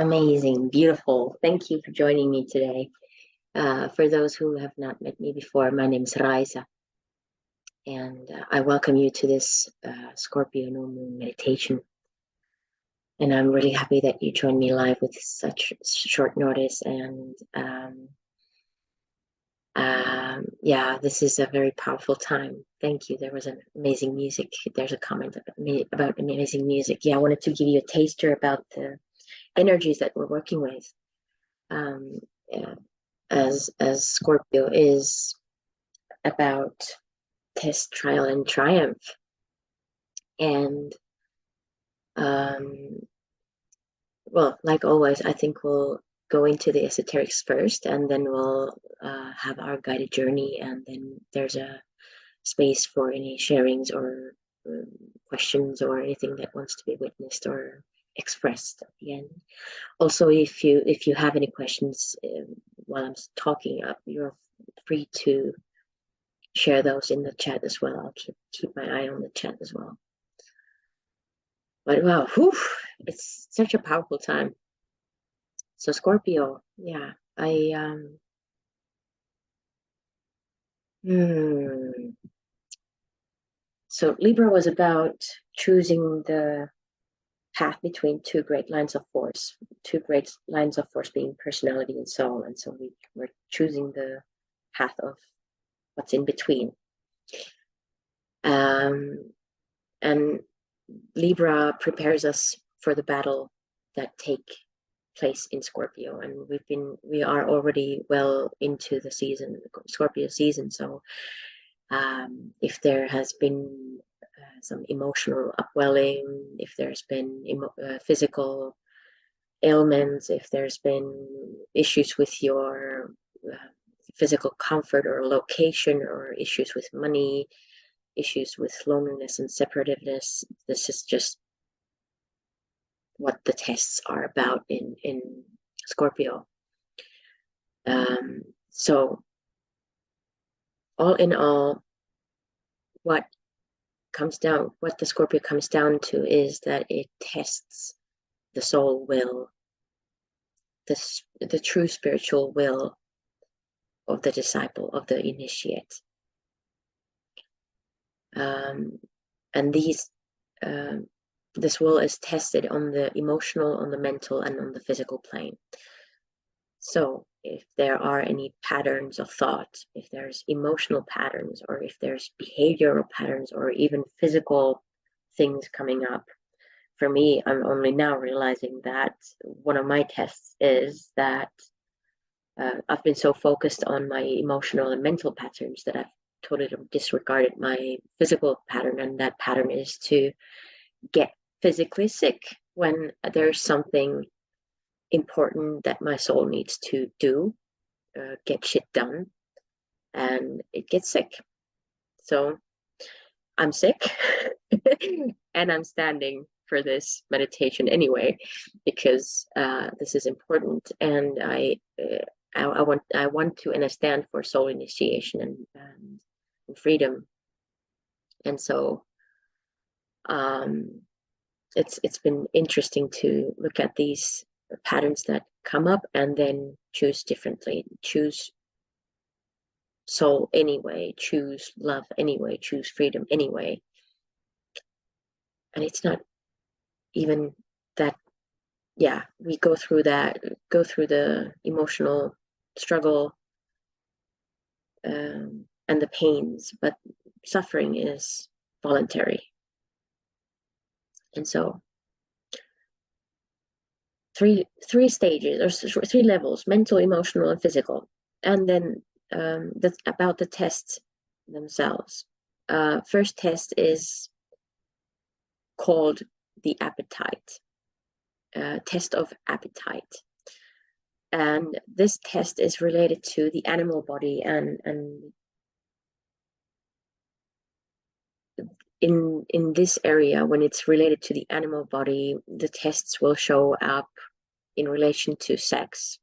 Amazing, beautiful. Thank you for joining me today. For those who have not met me before, my name is Raisa, and I welcome you to this Scorpio new moon meditation. And I'm really happy that you joined me live with such short notice. And yeah, this is a very powerful time. Thank you. There was an amazing music. There's a comment about amazing music. Yeah, I wanted to give you a taster about the energies that we're working with. Yeah, as Scorpio is about test, trial, and triumph. And well, like always, I think we'll go into the esoterics first, and then we'll have our guided journey, and then there's a space for any sharings or questions or anything that wants to be witnessed or expressed at the end. Also, if you have any questions while I'm talking up, you're free to share those in the chat as well. I'll keep my eye on the chat as well. But wow, whew, it's such a powerful time. So Scorpio, yeah, so Libra was about choosing the path between two great lines of force being personality and soul. And so we're choosing the path of what's in between. And Libra prepares us for the battle that take place in Scorpio, and we are already well into the season, Scorpio season. So if there has been some emotional upwelling, if there's been physical ailments, if there's been issues with your physical comfort or location, or issues with money, issues with loneliness and separativeness, this is just what the tests are about in Scorpio. So all in all, what the Scorpio comes down to is that it tests the soul will, the true spiritual will of the disciple, of the initiate. And this will is tested on the emotional, on the mental, and on the physical plane. So if there are any patterns of thought, if there's emotional patterns, or if there's behavioral patterns, or even physical things coming up, for me, I'm only now realizing that one of my tests is that I've been so focused on my emotional and mental patterns that I've totally disregarded my physical pattern, and that pattern is to get physically sick when there's something important that my soul needs to do, get shit done, and it gets sick. So I'm sick and I'm standing for this meditation anyway, because this is important, and I want to, and I stand for soul initiation and freedom. And so it's been interesting to look at these patterns that come up and then choose differently, choose soul anyway, choose love anyway, choose freedom anyway. And it's not even that, yeah, we go through the emotional struggle and the pains, but suffering is voluntary. And so three stages, or three levels: mental, emotional, and physical. And then about the tests themselves. First test is called the appetite, test of appetite. And this test is related to the animal body, and in this area, when it's related to the animal body, the tests will show up in relation to sex,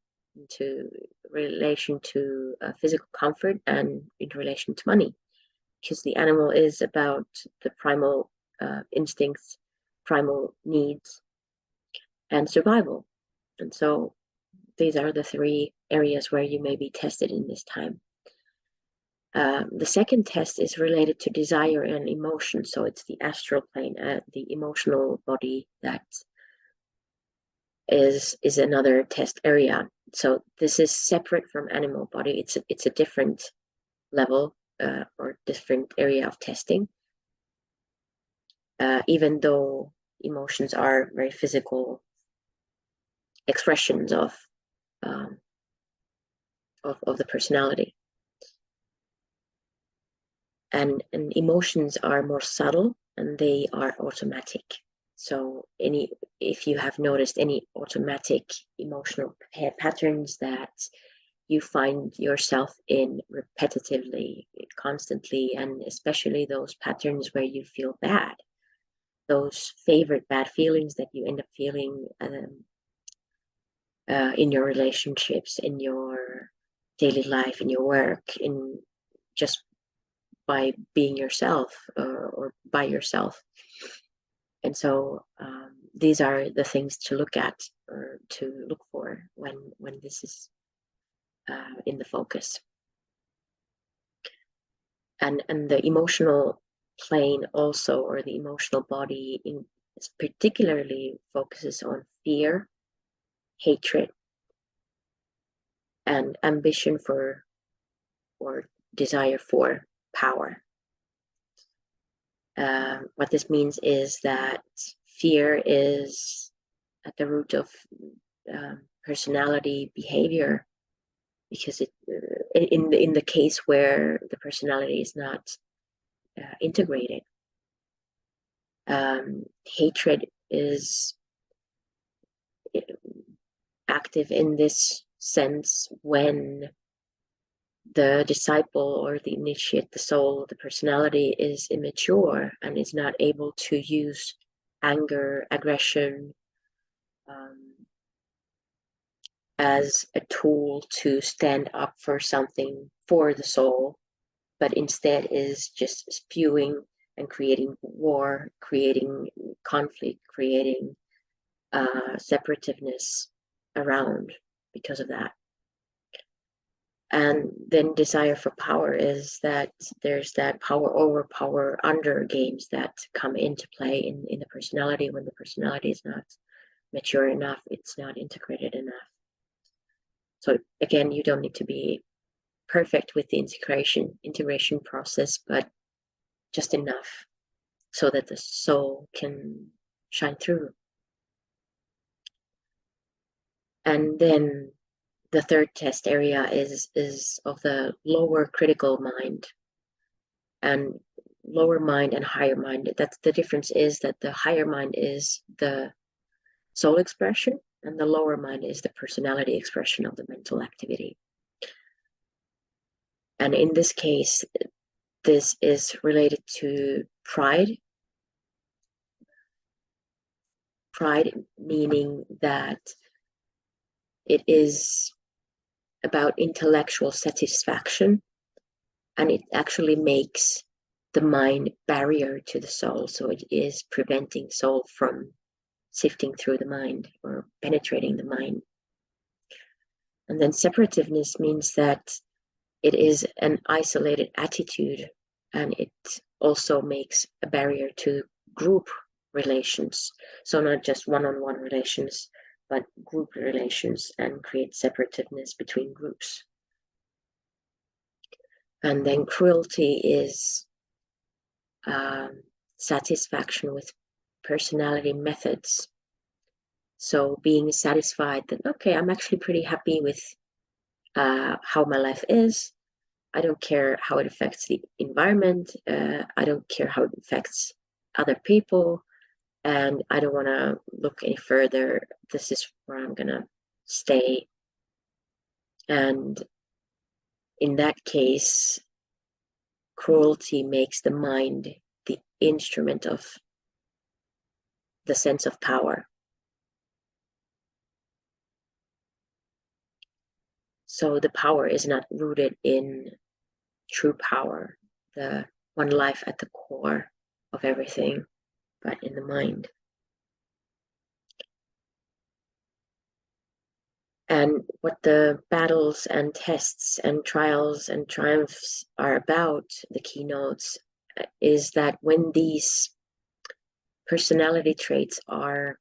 to relation to physical comfort, and in relation to money, because the animal is about the primal instincts, primal needs, and survival. And so these are the three areas where you may be tested in this time. The second test is related to desire and emotion. So it's the astral plane, the emotional body, that is another test area. So this is separate from animal body. It's a different level or different area of testing. Even though emotions are very physical expressions of the personality. And emotions are more subtle and they are automatic. So if you have noticed any automatic emotional patterns that you find yourself in repetitively, constantly, and especially those patterns where you feel bad, those favorite bad feelings that you end up feeling in your relationships, in your daily life, in your work, in just by being yourself or by yourself. And so these are the things to look at or to look for when this is in the focus. And the emotional plane also, or the emotional body, particularly focuses on fear, hatred, and ambition for or desire for power. What this means is that fear is at the root of personality behavior, because in the case where the personality is not integrated, hatred is active in this sense when the disciple or the initiate, the soul, the personality is immature and is not able to use anger, aggression as a tool to stand up for something for the soul, but instead is just spewing and creating war, creating conflict, creating separativeness around because of that. And then desire for power is that there's that power over, power under games that come into play in the personality when the personality is not mature enough, it's not integrated enough. So again, you don't need to be perfect with the integration process, but just enough so that the soul can shine through. And then the third test area is of the lower critical mind. And lower mind and higher mind, that's the difference, is that the higher mind is the soul expression and the lower mind is the personality expression of the mental activity. And in this case, this is related to pride. Pride meaning that it is about intellectual satisfaction, and it actually makes the mind barrier to the soul. So it is preventing soul from sifting through the mind or penetrating the mind. And then separativeness means that it is an isolated attitude, and it also makes a barrier to group relations. So not just one-on-one relations, but group relations, and create separativeness between groups. And then cruelty is satisfaction with personality methods. So being satisfied that, okay, I'm actually pretty happy with how my life is. I don't care how it affects the environment. I don't care how it affects other people. And I don't want to look any further. This is where I'm going to stay. And in that case, cruelty makes the mind the instrument of the sense of power. So the power is not rooted in true power, the one life at the core of everything, but in the mind. And what the battles and tests and trials and triumphs are about, the keynotes, is that when these personality traits are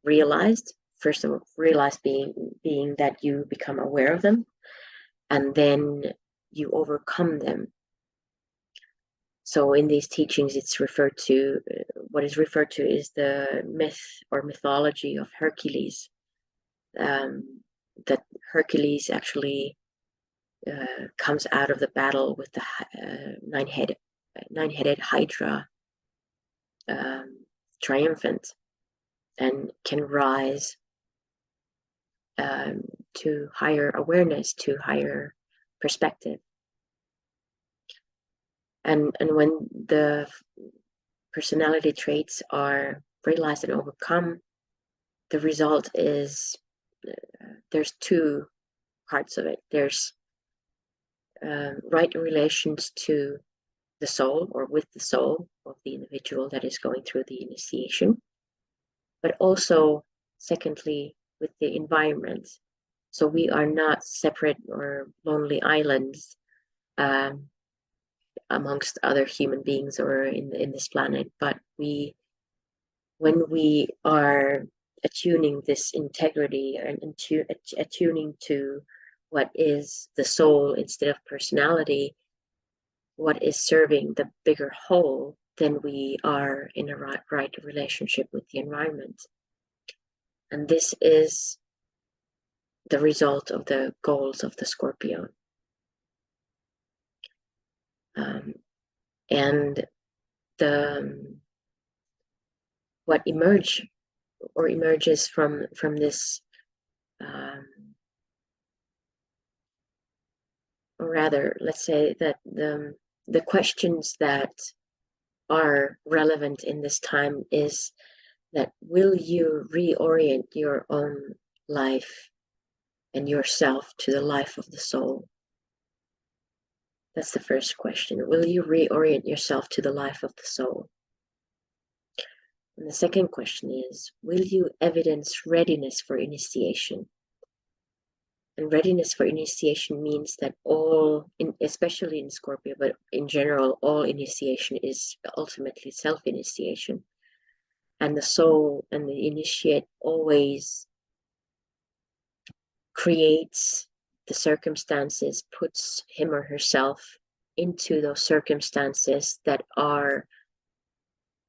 realized, first of all, realized being that you become aware of them, and then you overcome them. So in these teachings, it's referred to, what is referred to is the myth or mythology of Hercules. That Hercules actually comes out of the battle with the nine-headed Hydra, triumphant, and can rise to higher awareness, to higher perspective. And when the personality traits are realized and overcome, the result is there's two parts of it. There's right relations to the soul, or with the soul of the individual that is going through the initiation, but also, secondly, with the environment. So we are not separate or lonely islands amongst other human beings or in this planet, but when we are attuning this integrity and attuning to what is the soul instead of personality, what is serving the bigger whole, then we are in a right relationship with the environment. And this is the result of the goals of the Scorpio. And what emerges from this, or rather, let's say that the questions that are relevant in this time is that, will you reorient your own life and yourself to the life of the soul? That's the first question. Will you reorient yourself to the life of the soul? And the second question is, will you evidence readiness for initiation? And readiness for initiation means that especially in Scorpio, but in general, all initiation is ultimately self-initiation. And the soul and the initiate always creates the circumstances, puts him or herself into those circumstances that are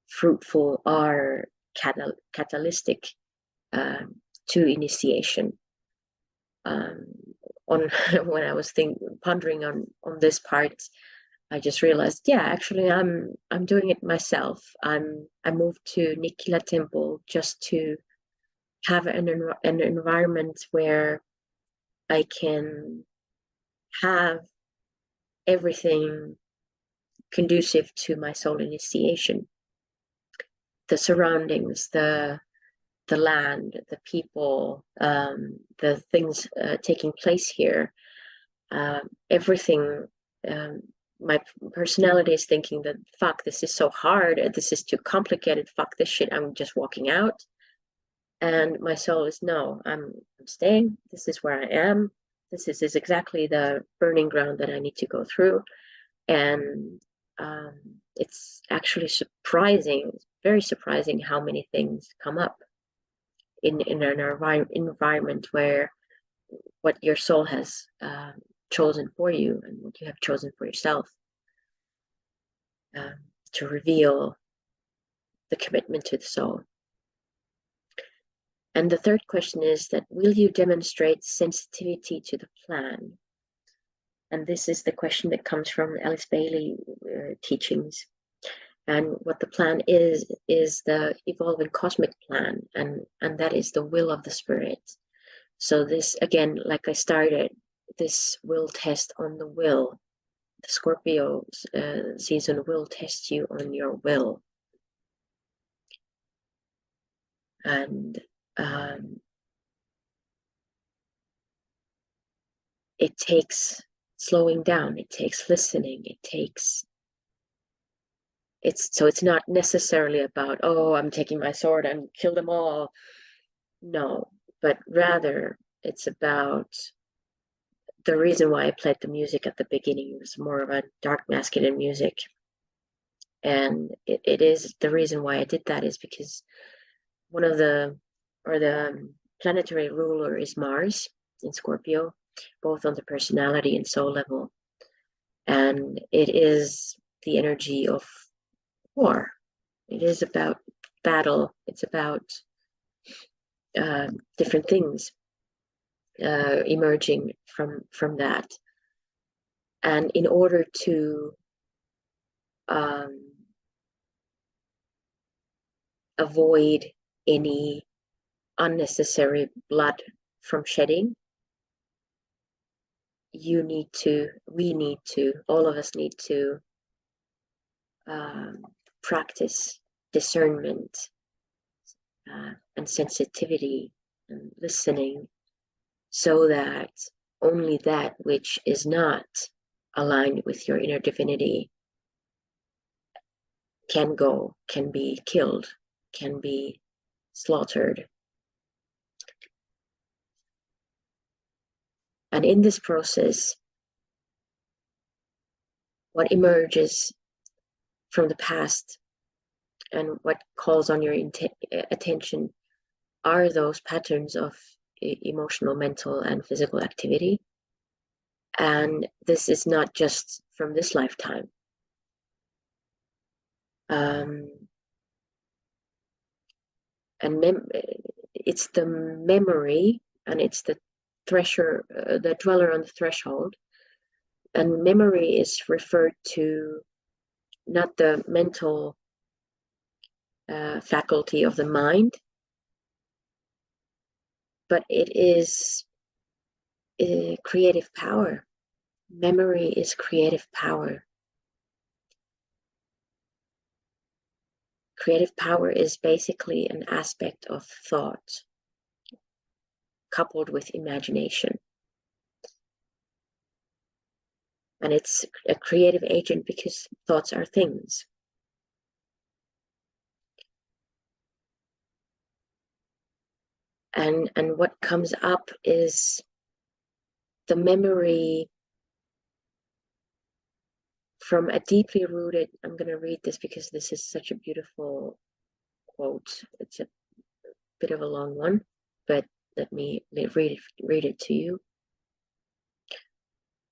fruitful, are catalytic to initiation. When I was pondering on this part, I just realized, yeah, actually, I'm doing it myself. I moved to Nikila Temple just to have an environment where I can have everything conducive to my soul initiation. The surroundings, the land, the people, the things taking place here, everything. My personality is thinking that, fuck, this is so hard, this is too complicated, fuck this shit, I'm just walking out. And my soul is, no, I'm staying, this is where I am, this is exactly the burning ground that I need to go through. And it's actually surprising, very surprising, how many things come up in an environment where what your soul has chosen for you and what you have chosen for yourself, to reveal the commitment to the soul. And the third question is that, will you demonstrate sensitivity to the plan? And this is the question that comes from Alice Bailey teachings. And what the plan is the evolving cosmic plan, and that is the will of the spirit. So this, again, like I started, this will test on the will. The Scorpio season will test you on your will. And it takes slowing down, it takes listening, it's not necessarily about, oh, I'm taking my sword and kill them all. No, but rather it's about the reason why I played the music at the beginning was more of a dark masculine music. And it is the reason why I did that is because one of the planetary ruler is Mars in Scorpio, both on the personality and soul level. And it is the energy of war. It is about battle. It's about different things emerging from that. And in order to avoid any unnecessary blood from shedding, all of us need to practice discernment and sensitivity and listening, so that only that which is not aligned with your inner divinity can be killed, can be slaughtered. And in this process, what emerges from the past and what calls on your attention are those patterns of emotional, mental, and physical activity. And this is not just from this lifetime. It's the memory, and it's the the dweller on the threshold. And memory is referred to not the mental faculty of the mind, but it is creative power. Memory is creative power. Creative power is basically an aspect of thought coupled with imagination. And it's a creative agent because thoughts are things. And what comes up is the memory from a deeply rooted, I'm going to read this because this is such a beautiful quote. It's a bit of a long one, but let me read it to you.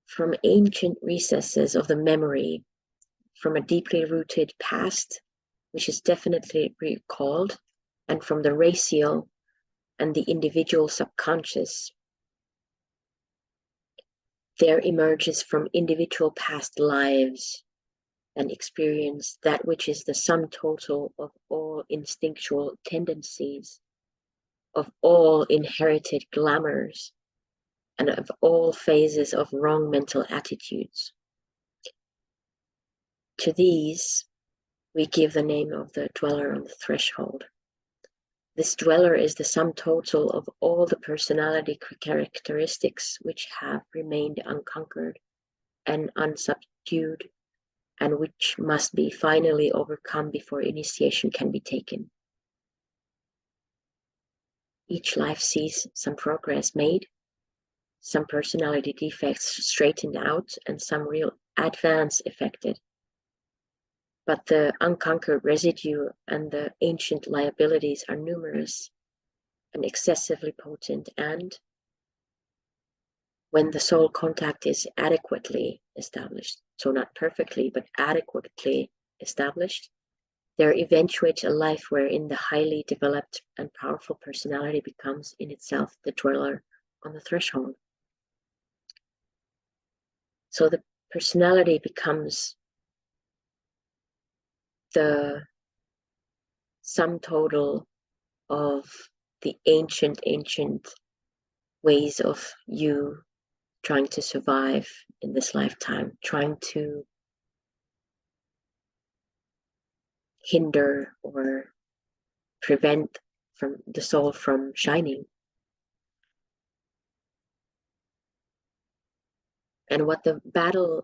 From ancient recesses of the memory, from a deeply rooted past, which is definitely recalled, and from the racial and the individual subconscious, there emerges from individual past lives and experience that which is the sum total of all instinctual tendencies, of all inherited glamours, and of all phases of wrong mental attitudes. To these, we give the name of the dweller on the threshold. This dweller is the sum total of all the personality characteristics which have remained unconquered and unsubdued, and which must be finally overcome before initiation can be taken. Each life sees some progress made, some personality defects straightened out, and some real advance effected. But the unconquered residue and the ancient liabilities are numerous and excessively potent, and when the soul contact is adequately established, so not perfectly, but adequately established, there eventuates a life wherein the highly developed and powerful personality becomes in itself the dweller on the threshold. So the personality becomes the sum total of the ancient ways of you trying to survive in this lifetime, trying to hinder or prevent from the soul from shining. And what the battle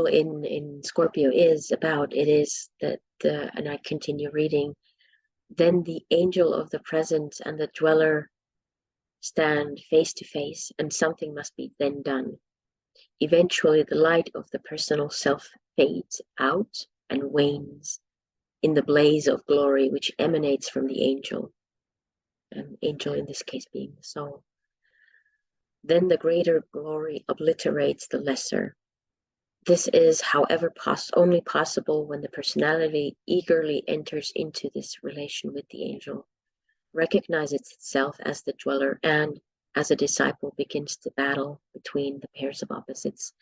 in Scorpio is about, it is that and I continue reading, then the angel of the present and the dweller stand face to face, and something must be then done. Eventually, the light of the personal self fades out and wanes in the blaze of glory which emanates from the angel, and angel in this case being the soul. Then the greater glory obliterates the lesser. This is, however, only possible when the personality eagerly enters into this relation with the angel, recognizes itself as the dweller, and as a disciple begins the battle between the pairs of opposites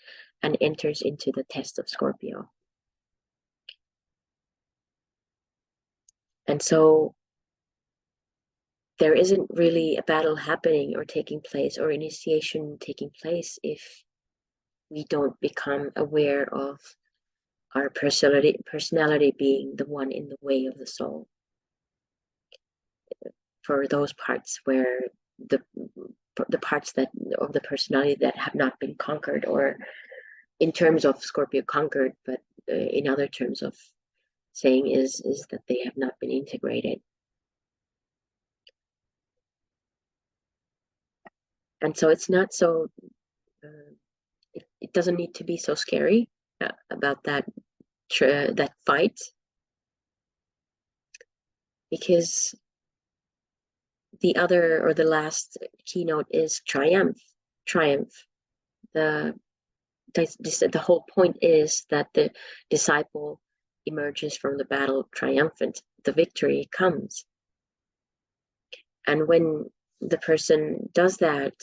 and enters into the test of Scorpio. And so there isn't really a battle happening or taking place or initiation taking place if we don't become aware of our personality being the one in the way of the soul. For those parts where the parts that of the personality that have not been conquered, or in terms of Scorpio conquered, but in other terms of saying is that they have not been integrated. And so it's not so, it doesn't need to be so scary about that fight, because the other, or the last keynote is triumph. The whole point is that the disciple emerges from the battle triumphant. The victory comes. And when the person does that,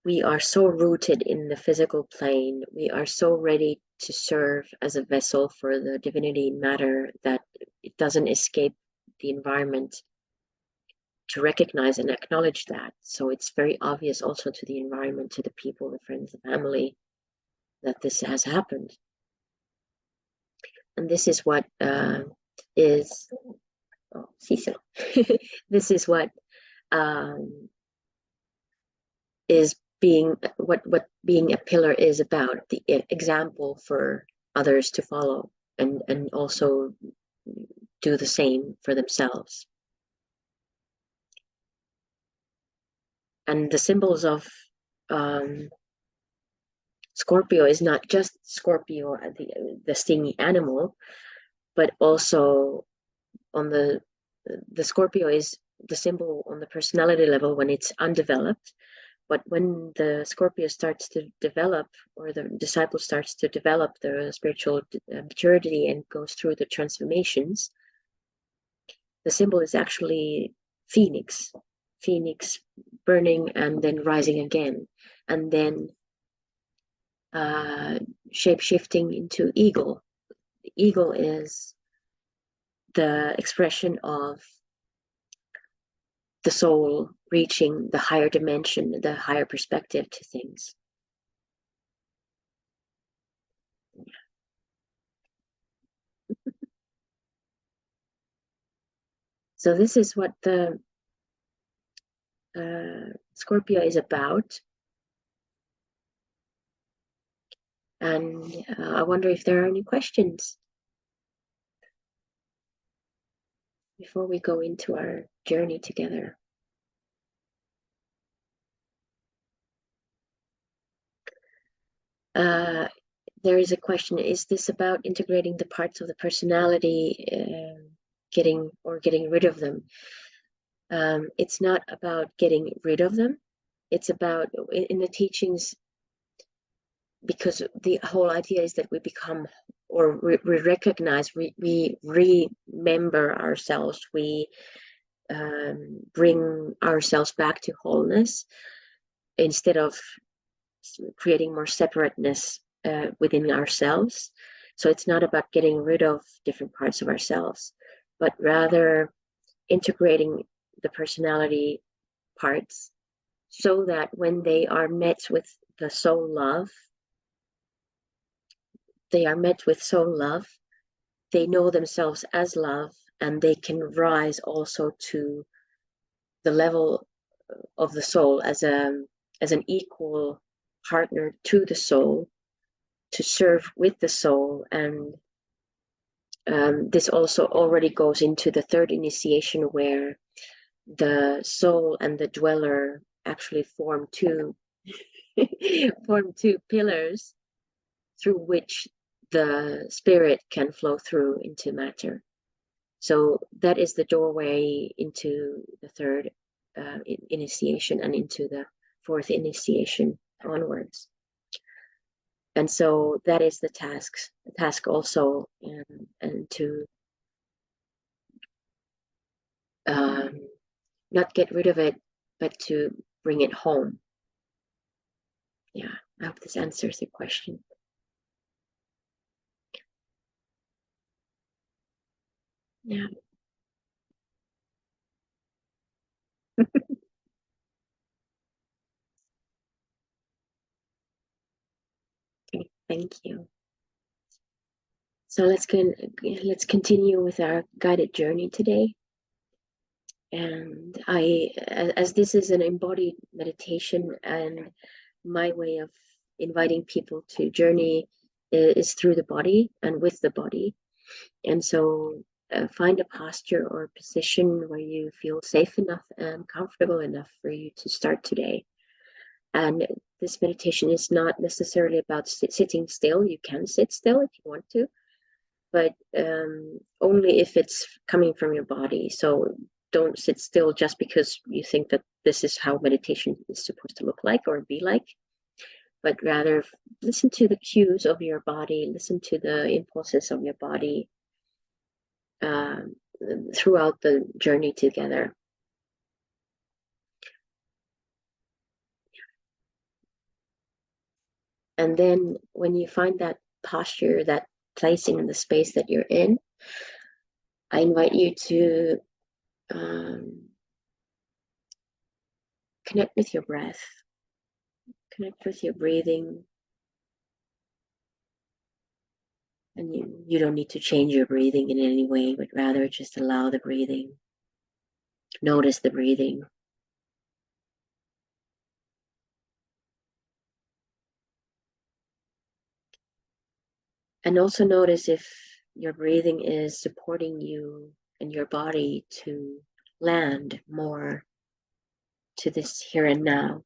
we are so rooted in the physical plane, we are so ready to serve as a vessel for the divinity in matter that it doesn't escape the environment to recognize and acknowledge that. So it's very obvious also to the environment, to the people, the friends, the family, that this has happened. And this is what is, oh, Cecil, this is what is being, what being a pillar is about, the example for others to follow, and also do the same for themselves. And the symbols of Scorpio is not just Scorpio, the stingy animal, but also on the Scorpio is the symbol on the personality level when it's undeveloped. But when the Scorpio starts to develop, or the disciple starts to develop their spiritual maturity and goes through the transformations, the symbol is actually phoenix burning and then rising again, and then shape-shifting into eagle. The eagle is the expression of the soul reaching the higher dimension, the higher perspective to things. So this is what the Scorpio is about. And I wonder if there are any questions before we go into our journey together. There is a question: is this about integrating the parts of the personality, getting rid of them? It's not about getting rid of them. It's about, in the teachings, because the whole idea is that we become, or we recognize, we remember ourselves, we bring ourselves back to wholeness, instead of creating more separateness within ourselves. So it's not about getting rid of different parts of ourselves, but rather integrating the personality parts, so that when they are met with the soul love, they know themselves as love, and they can rise also to the level of the soul as an equal partner to the soul, to serve with the soul, and this also already goes into the third initiation, where the soul and the dweller actually form two form two pillars through which the spirit can flow through into matter. So that is the doorway into the third initiation and into the fourth initiation onwards. And so that is the task also, and to not get rid of it, but to bring it home. Yeah, I hope this answers the question. Yeah. Okay, thank you. So let's continue with our guided journey today. And as this is an embodied meditation, and my way of inviting people to journey is through the body and with the body. And so find a posture or a position where you feel safe enough and comfortable enough for you to start today. And this meditation is not necessarily about sitting still. You can sit still if you want to, but only if it's coming from your body. So don't sit still just because you think that this is how meditation is supposed to look like or be like, but rather listen to the cues of your body, listen to the impulses of your body throughout the journey together. And then when you find that posture, that placing in the space that you're in, I invite you to connect with your breath, connect with your breathing. And you don't need to change your breathing in any way, but rather just allow the breathing. Notice the breathing. And also notice if your breathing is supporting you and your body to land more to this here and now.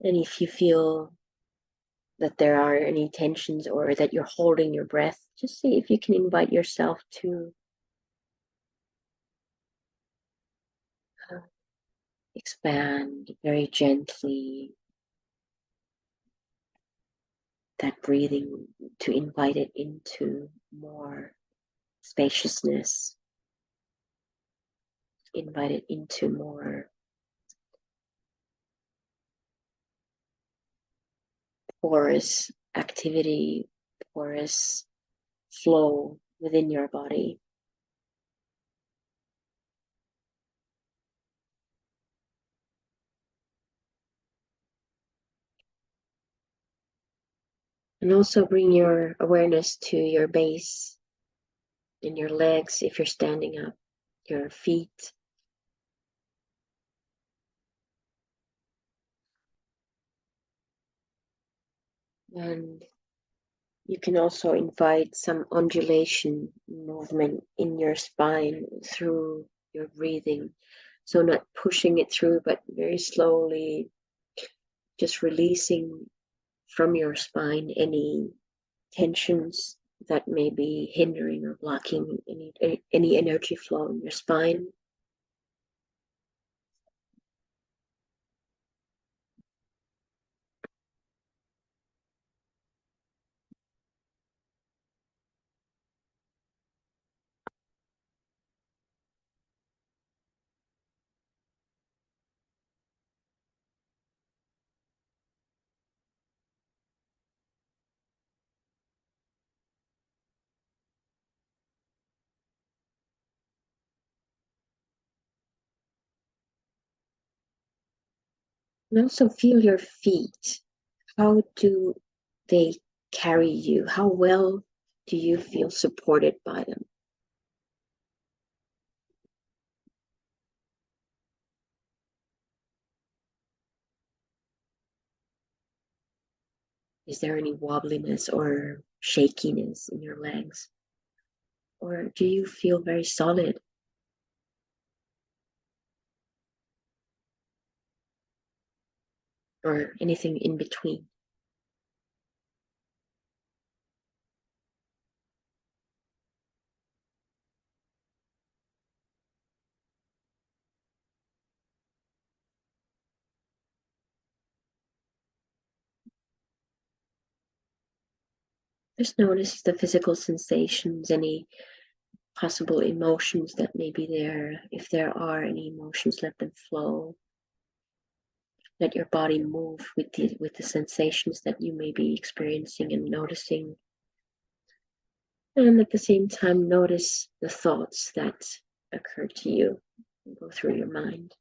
And if you feel that there are any tensions or that you're holding your breath, just see if you can invite yourself to expand very gently that breathing, to invite it into more spaciousness, invite it into more porous activity, porous flow within your body. And also bring your awareness to your base, in your legs if you're standing up, your feet. And you can also invite some undulation movement in your spine through your breathing. So not pushing it through, but very slowly just releasing from your spine any tensions that may be hindering or blocking any energy flow in your spine. And also feel your feet. How do they carry you? How well do you feel supported by them? Is there any wobbliness or shakiness in your legs? Or do you feel very solid? Or anything in between? Just notice the physical sensations, any possible emotions that may be there. If there are any emotions, let them flow. Let your body move with the sensations that you may be experiencing and noticing. And at the same time, notice the thoughts that occur to you and go through your mind.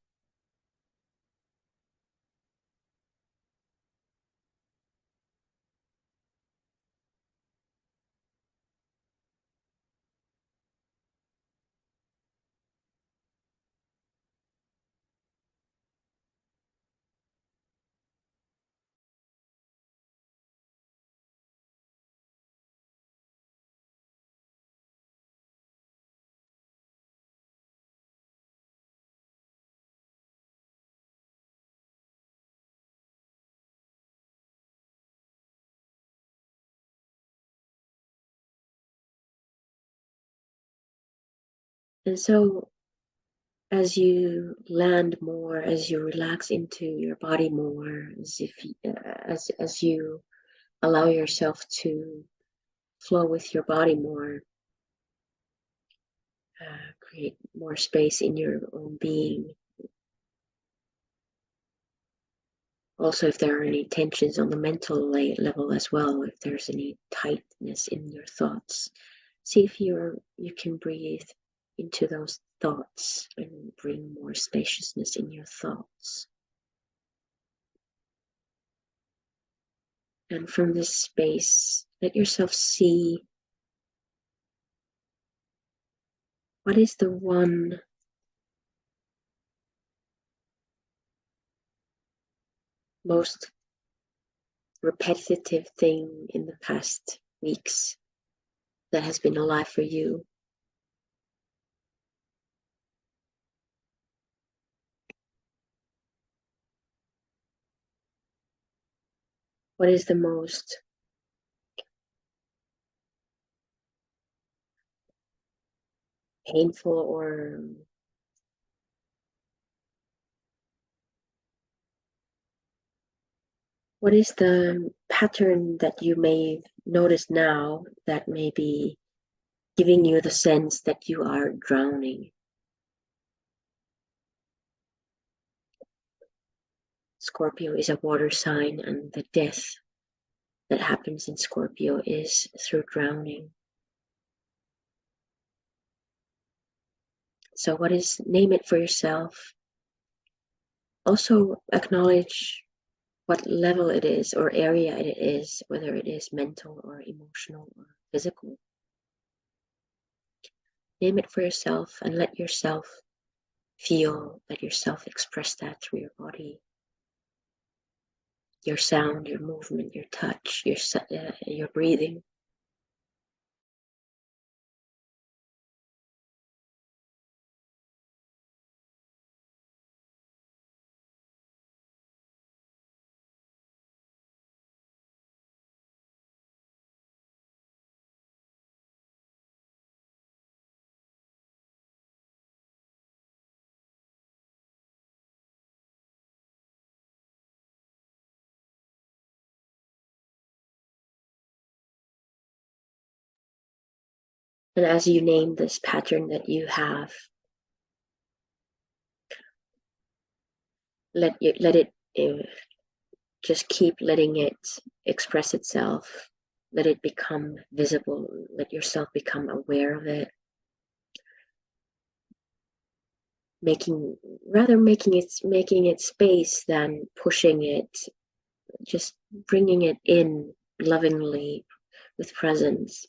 And so as you land more, as you relax into your body more, as you allow yourself to flow with your body more, create more space in your own being. Also, if there are any tensions on the mental level as well, if there's any tightness in your thoughts, see if you can breathe into those thoughts and bring more spaciousness in your thoughts. And from this space, let yourself see what is the one most repetitive thing in the past weeks that has been alive for you. What is the most painful or what is the pattern that you may notice now that may be giving you the sense that you are drowning? Scorpio is a water sign, and the death that happens in Scorpio is through drowning. So name it for yourself. Also acknowledge what level it is or area it is, whether it is mental or emotional or physical. Name it for yourself and let yourself feel, let yourself express that through your body, your sound, your movement, your touch, your breathing. And as you name this pattern that you have, let it just keep letting it express itself. Let it become visible. Let yourself become aware of it. Making it space than pushing it, just bringing it in lovingly with presence.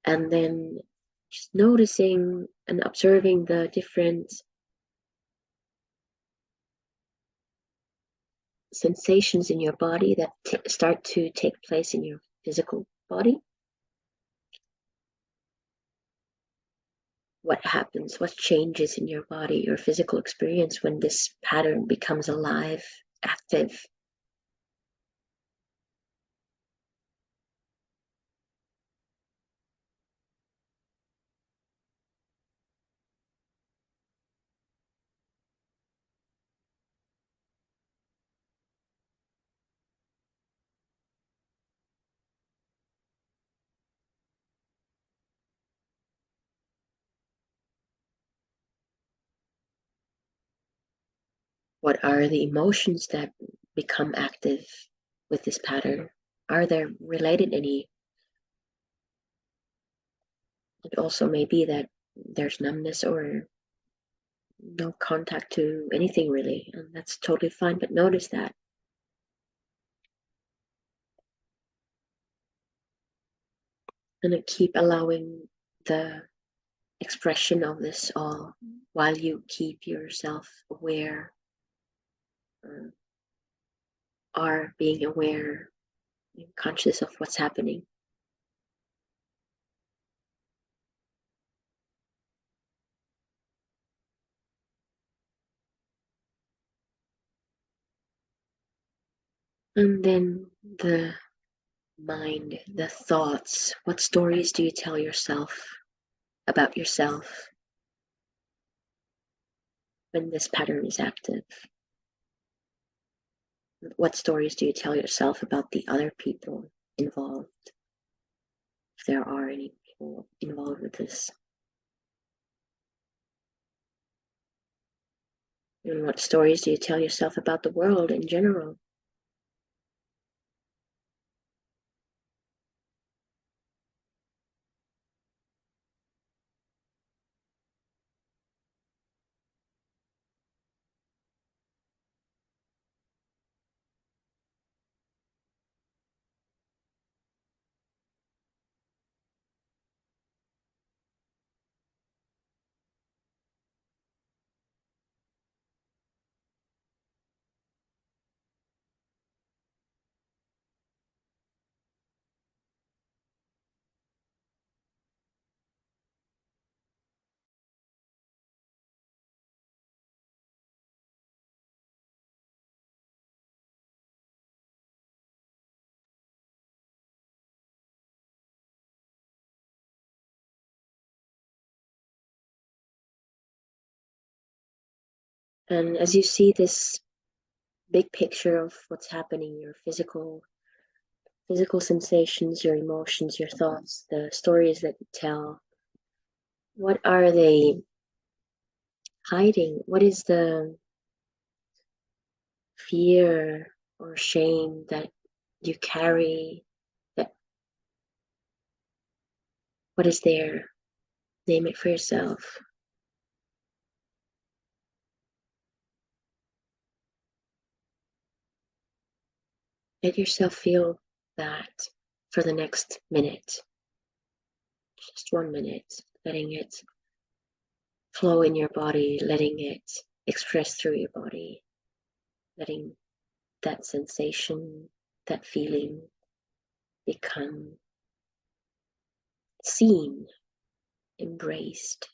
And then just noticing and observing the different sensations in your body that start to take place in your physical body? What happens? What changes in your body, your physical experience when this pattern becomes alive, active? What are the emotions that become active with this pattern? Are there related any? It also may be that there's numbness or no contact to anything really, and that's totally fine, but notice that. And keep allowing the expression of this all while you keep yourself aware, or are being aware and conscious of what's happening. And then the mind, the thoughts. What stories do you tell yourself about yourself when this pattern is active? What stories do you tell yourself about the other people involved, if there are any people involved with this? And what stories do you tell yourself about the world in general? And as you see this big picture of what's happening, your physical sensations, your emotions, your thoughts, the stories that you tell, what are they hiding? What is the fear or shame that you carry? That what is there? Name it for yourself. Let yourself feel that for the next minute, just 1 minute, letting it flow in your body, letting it express through your body, letting that sensation, that feeling become seen, embraced.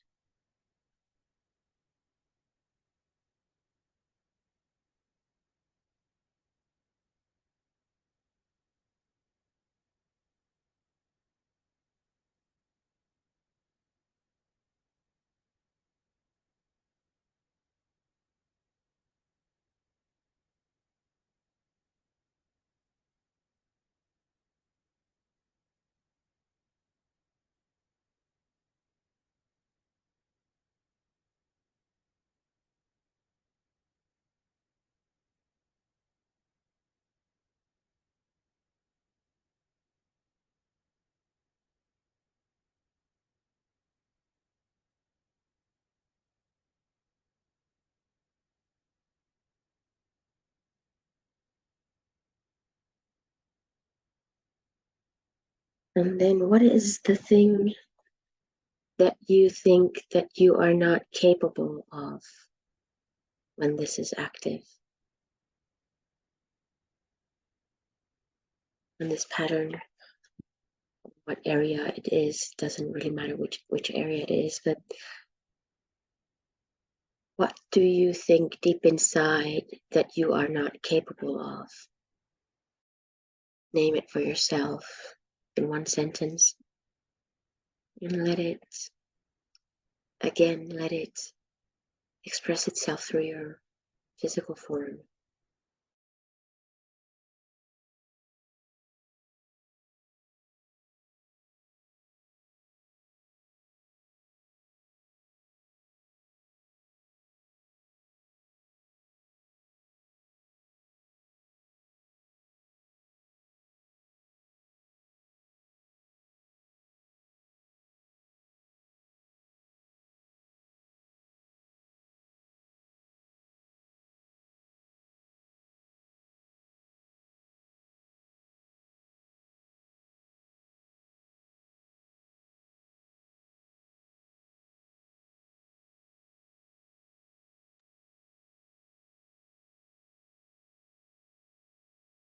And then what is the thing that you think that you are not capable of when this is active? And this pattern, what area it is, doesn't really matter which area it is, but what do you think deep inside that you are not capable of? Name it for yourself in one sentence and let it express itself through your physical form.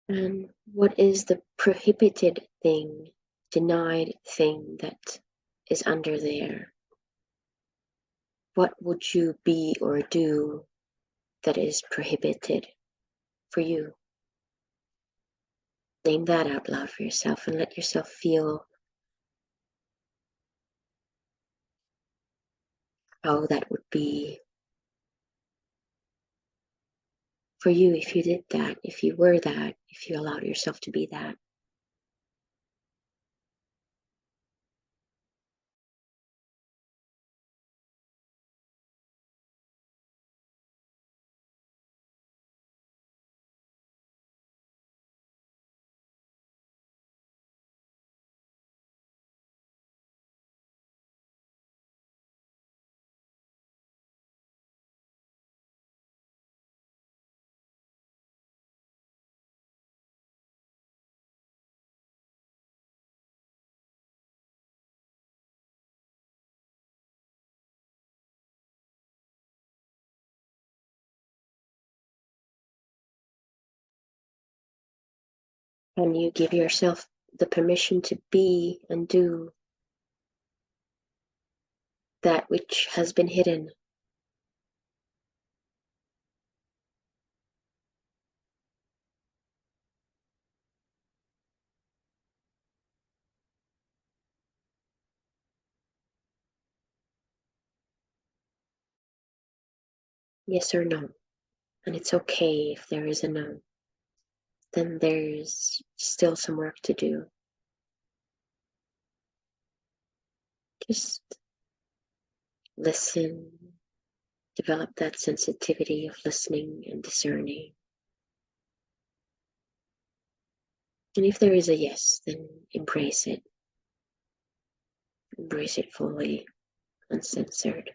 And what is the prohibited thing, denied thing that is under there? What would you be or do that is prohibited for you? Name that out loud for yourself and let yourself feel how that would be for you if you did that, if you were that, if you allowed yourself to be that. Can you give yourself the permission to be and do that which has been hidden? Yes or no? And it's okay if there is a no. Then there's still some work to do. Just listen, develop that sensitivity of listening and discerning. And if there is a yes, then embrace it. Embrace it fully, uncensored.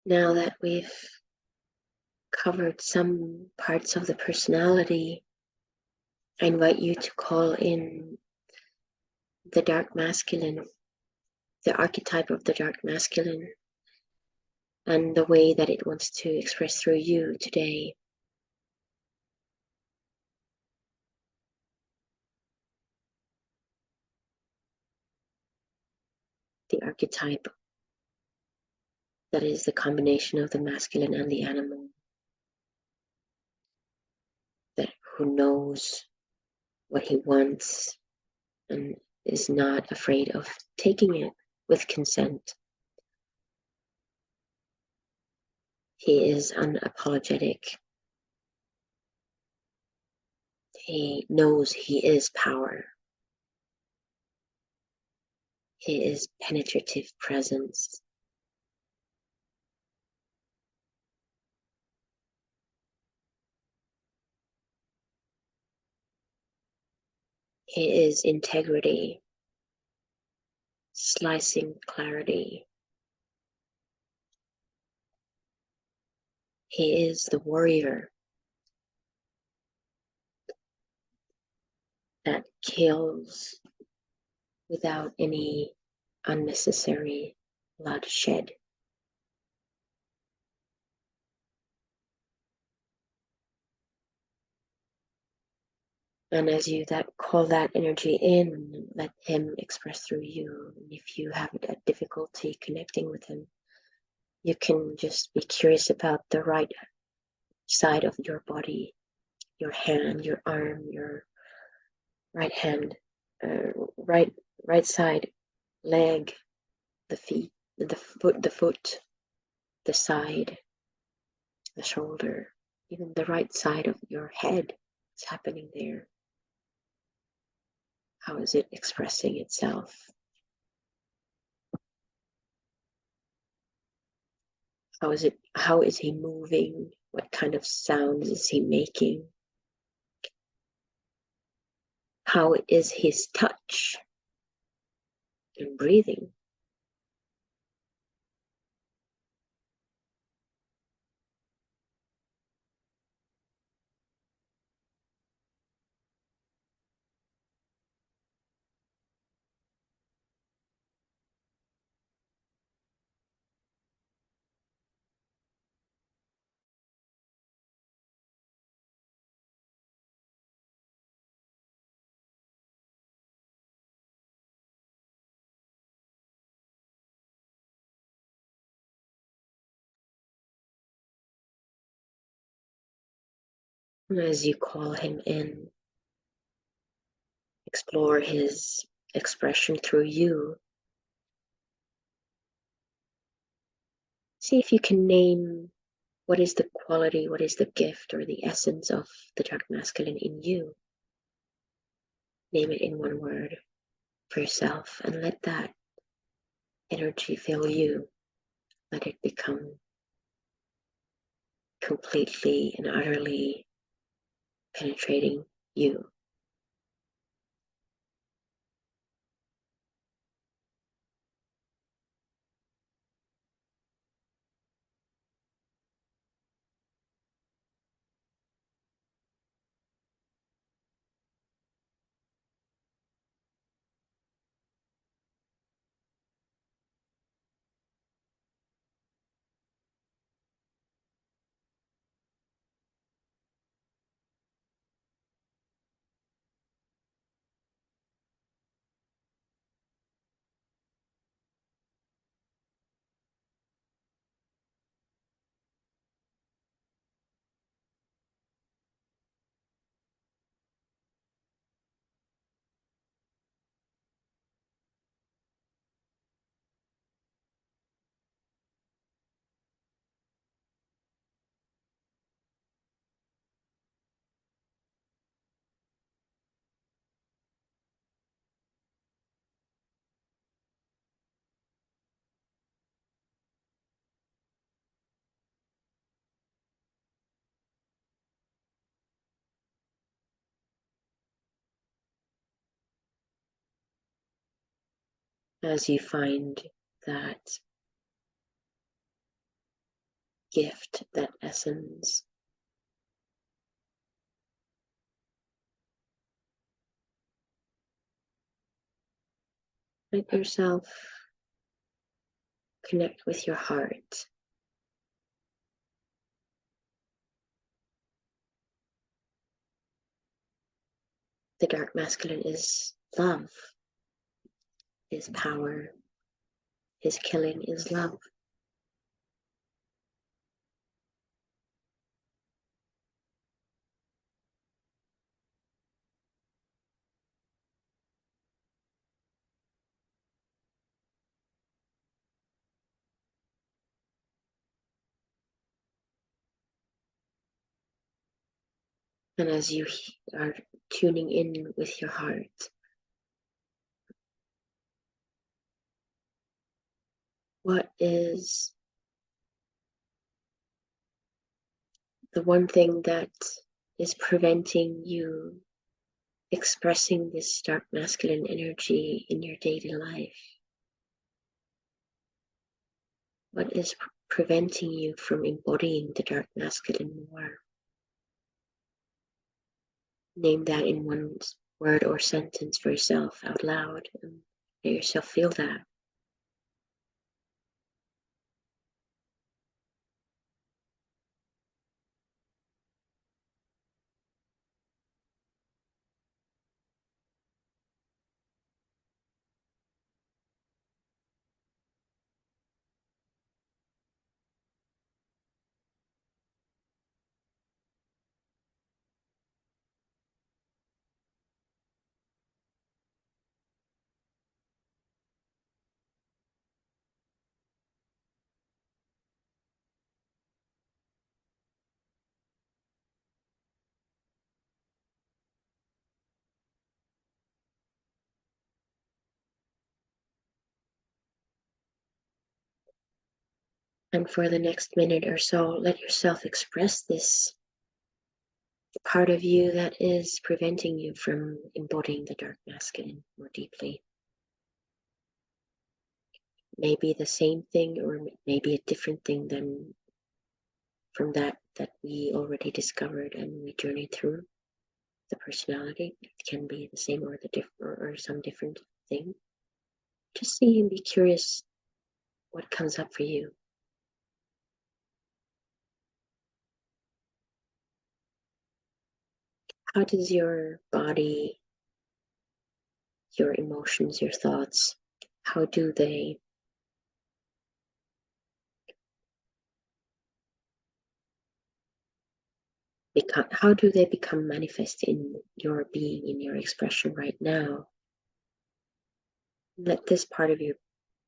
Now that we've covered some parts of the personality, I invite you to call in the dark masculine the archetype of the dark masculine and the way that it wants to express through you today. The archetype that is the combination of the masculine and the animal, that who knows what he wants and is not afraid of taking it with consent. He is unapologetic. He knows he is power. He is penetrative presence. He is integrity, slicing clarity. He is the warrior that kills without any unnecessary bloodshed. And as you call that energy in, let him express through you. And if you have a difficulty connecting with him, you can just be curious about the right side of your body, your hand, your arm, your right hand, right side, leg, the feet, the foot, the side, the shoulder, even the right side of your head. What's happening there? How is it expressing itself? How is he moving? What kind of sounds is he making? How is his touch and breathing? And as you call him in, explore his expression through you. See if you can name what is the quality, what is the gift or the essence of the dark masculine in you. Name it in one word for yourself and let that energy fill you. Let it become completely and utterly penetrating you. As you find that gift, that essence, let yourself connect with your heart. The dark masculine is love, is power, his killing is love. And as you are tuning in with your heart, what is the one thing that is preventing you expressing this dark masculine energy in your daily life? What is preventing you from embodying the dark masculine more? Name that in one word or sentence for yourself out loud and let yourself feel that. And for the next minute or so, let yourself express this part of you that is preventing you from embodying the dark masculine more deeply. Maybe the same thing or maybe a different thing than from that we already discovered and we journeyed through. The personality, it can be the same or or some different thing. Just see and be curious what comes up for you. How does your body, your emotions, your thoughts, how do they become manifest in your being, in your expression right now? Let this part of your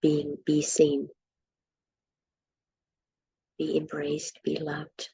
being be seen, be embraced, be loved.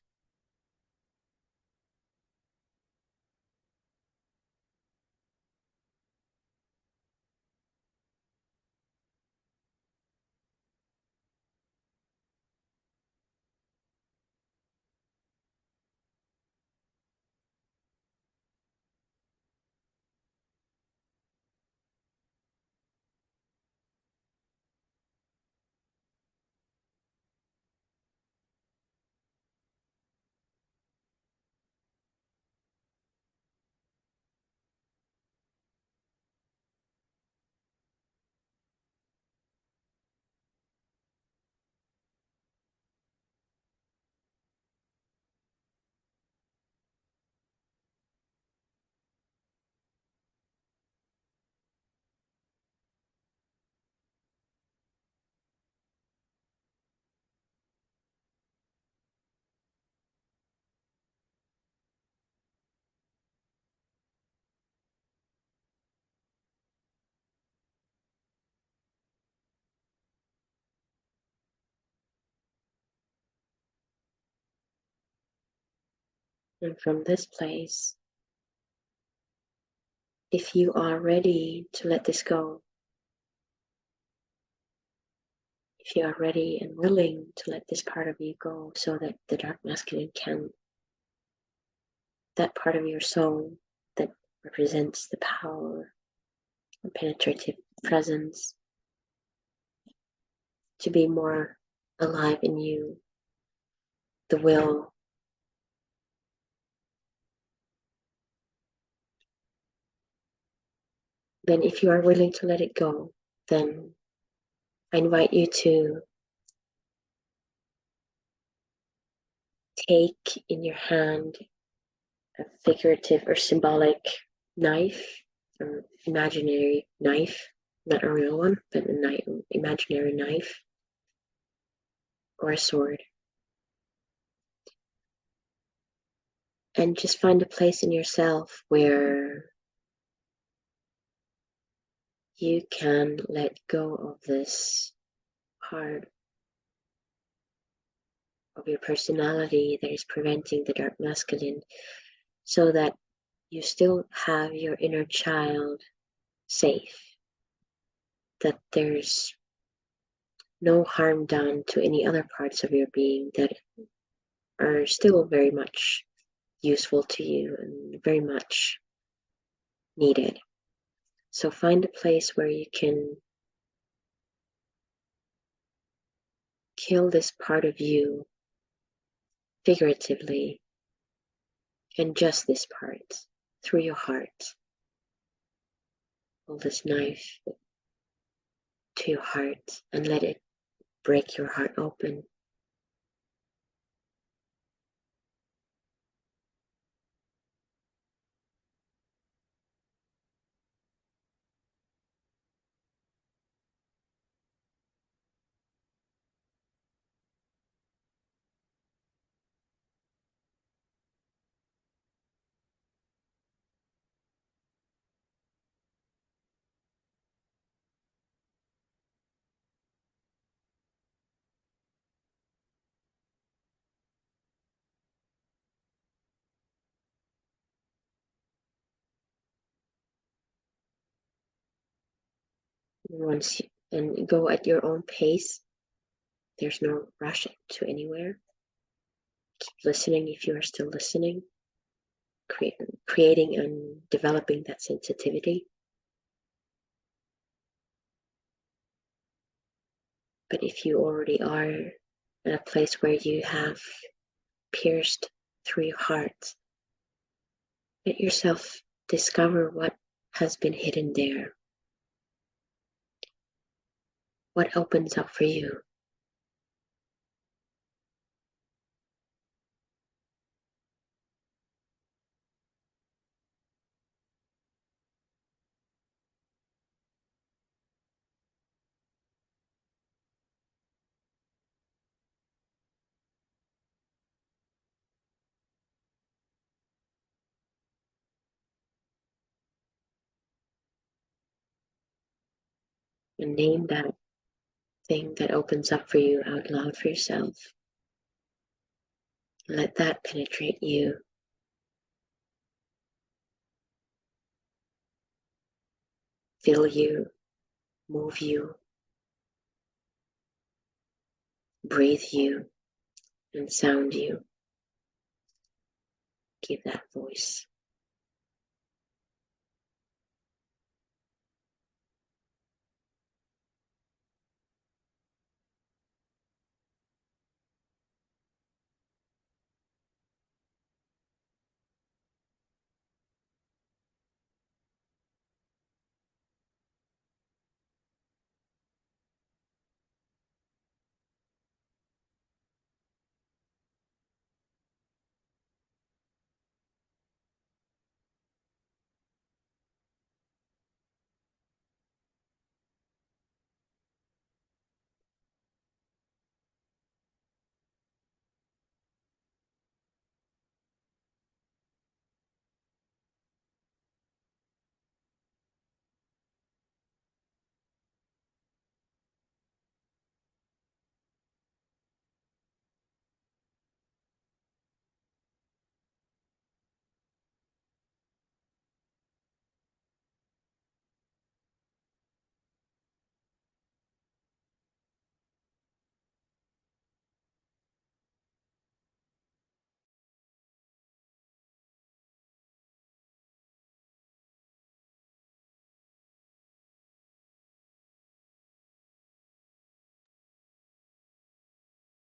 And from this place, if you are ready to let this go, if you are ready and willing to let this part of you go so that the dark masculine can, that part of your soul that represents the power, the penetrative presence, to be more alive in you, the will, then if you are willing to let it go, then I invite you to take in your hand a figurative or symbolic knife, or imaginary knife, not a real one, but an imaginary knife, or a sword. And just find a place in yourself where you can let go of this part of your personality that is preventing the dark masculine, so that you still have your inner child safe, that there's no harm done to any other parts of your being that are still very much useful to you and very much needed. So find a place where you can kill this part of you figuratively, and just this part through your heart. Hold this knife to your heart and let it break your heart open. And go at your own pace. There's no rush to anywhere. Keep listening if you are still listening, creating and developing that sensitivity. But if you already are in a place where you have pierced through your heart, let yourself discover what has been hidden there. What opens up for you? And name that thing that opens up for you out loud for yourself. Let that penetrate you. Fill you, move you, breathe you, and sound you. Give that voice.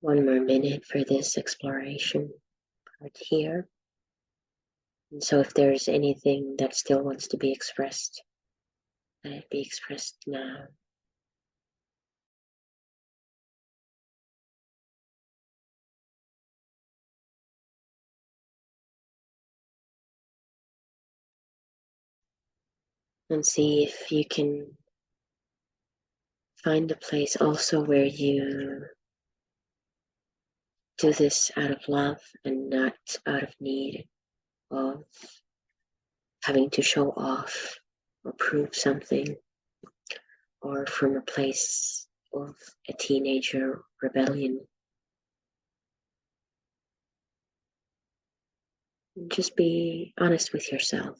One more minute for this exploration part here. And so if there's anything that still wants to be expressed, let it be expressed now. And see if you can find a place also where you do this out of love and not out of need of having to show off or prove something, or from a place of a teenager rebellion. Just be honest with yourself.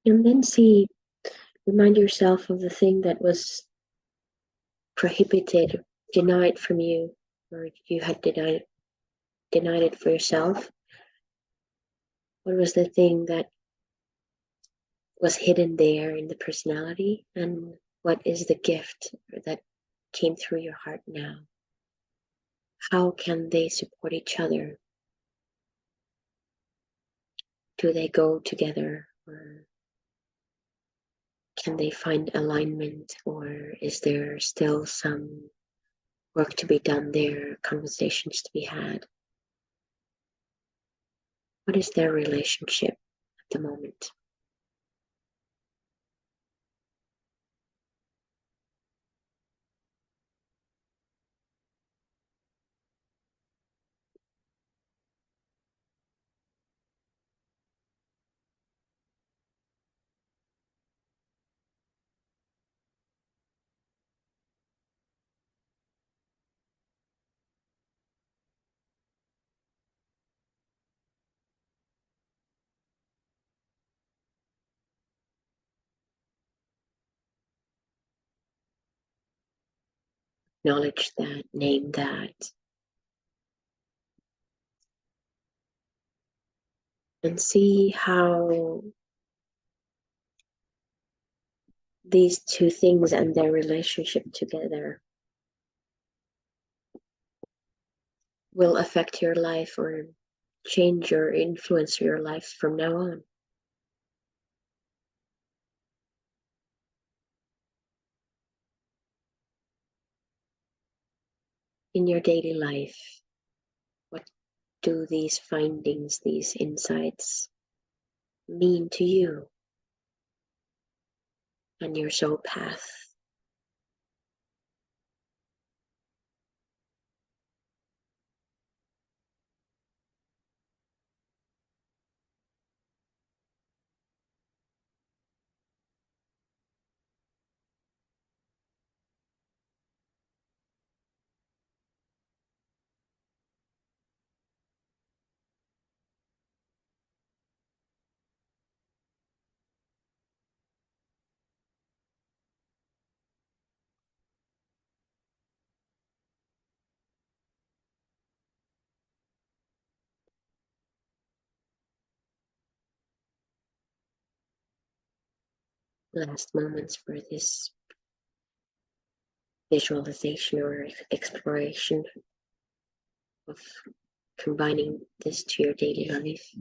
And then remind yourself of the thing that was prohibited, denied from you, or you had denied it for yourself. What was the thing that was hidden there in the personality, and what is the gift that came through your heart now? How can they support each other? Do they go together, or can they find alignment, or is there still some work to be done there, conversations to be had? What is their relationship at the moment? Acknowledge that, name that, and see how these two things and their relationship together will affect your life or change or influence your life from now on. In your daily life, what do these findings, these insights mean to you and your soul path? Last moments for this visualization or exploration of combining this to your daily life.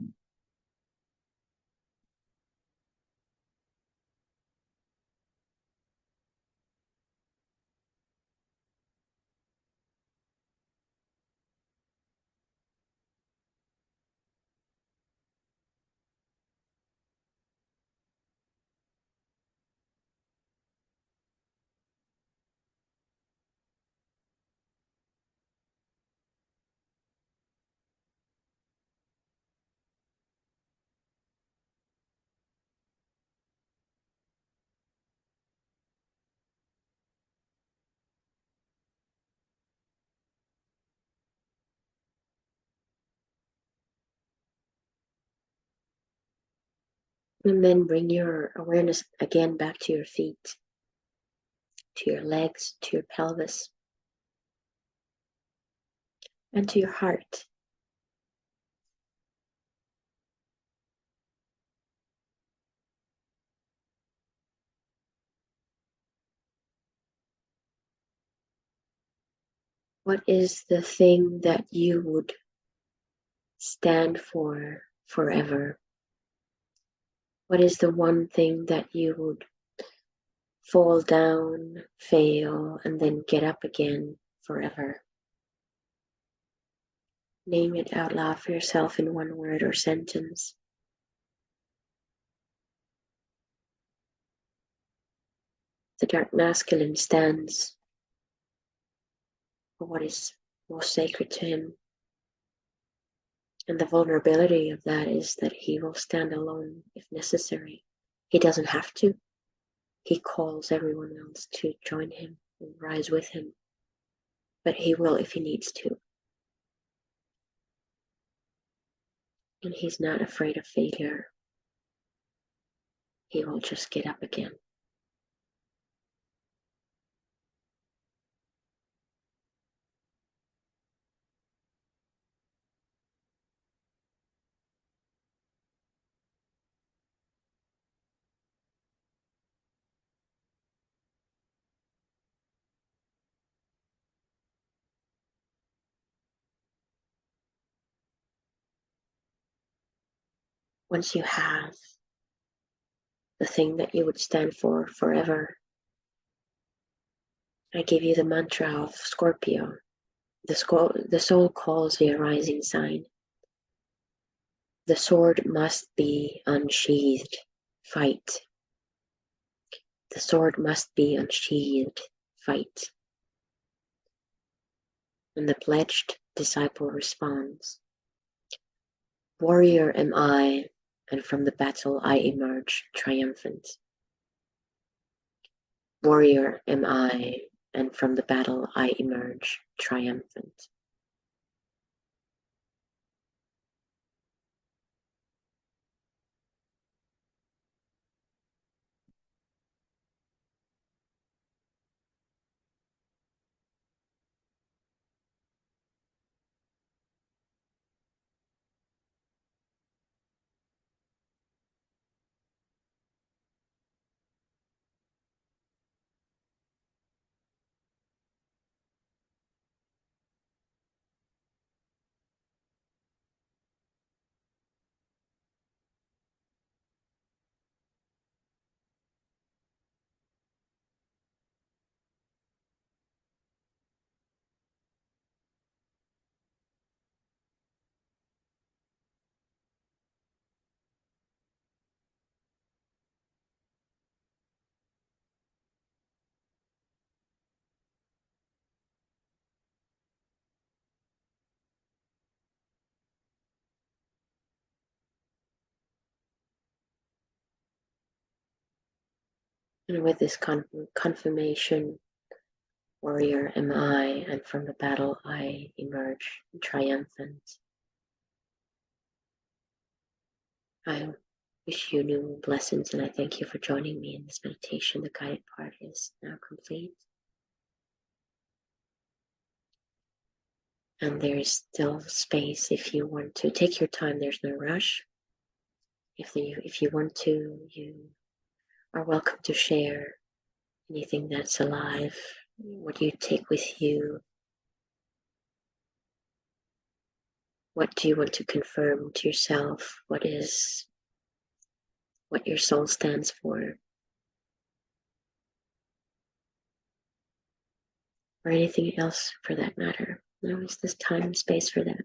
And then bring your awareness again back to your feet, to your legs, to your pelvis, and to your heart. What is the thing that you would stand for forever? What is the one thing that you would fall down, fail, and then get up again forever? Name it out loud for yourself in one word or sentence. The dark masculine stands for what is most sacred to him. And the vulnerability of that is that he will stand alone if necessary. He doesn't have to. He calls everyone else to join him and rise with him. But he will if he needs to. And he's not afraid of failure. He will just get up again. Once you have the thing that you would stand for forever, I give you the mantra of Scorpio. The soul calls the rising sign. The sword must be unsheathed. Fight. The sword must be unsheathed. Fight. And the pledged disciple responds, warrior am I, and from the battle I emerge triumphant. Warrior am I, and from the battle I emerge triumphant. And with this confirmation, warrior am I, and from the battle I emerge triumphant. I wish you new blessings, and I thank you for joining me in this meditation. The guided part is now complete. And there is still space if you want to. Take your time, there's no rush. If you want to, you are welcome to share anything that's alive, what you take with you. What do you want to confirm to yourself? What your soul stands for? Or anything else for that matter. There is this time and space for that.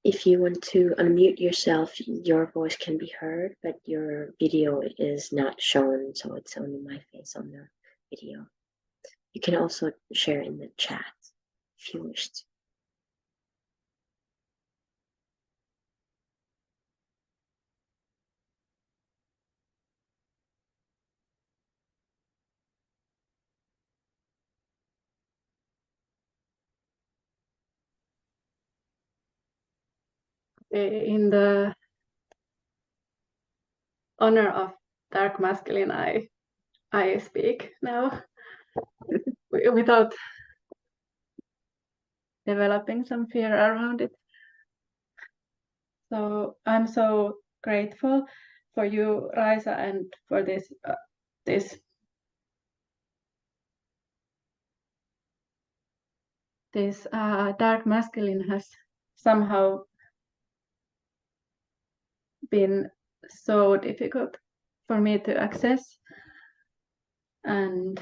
If you want to unmute yourself, your voice can be heard, but your video is not shown, so it's only my face on the video. You can also share in the chat if you wish to. In the honor of dark masculine, I speak now without developing some fear around it. So I'm so grateful for you, Raisa, and for this dark masculine has somehow been so difficult for me to access, and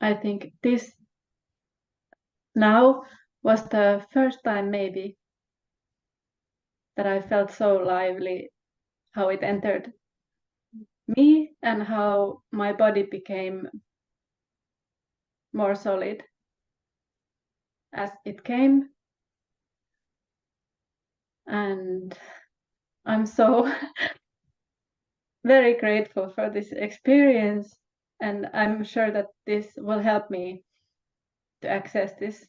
I think this now was the first time maybe that I felt so lively how it entered me and how my body became more solid as it came. And I'm so very grateful for this experience, and I'm sure that this will help me to access this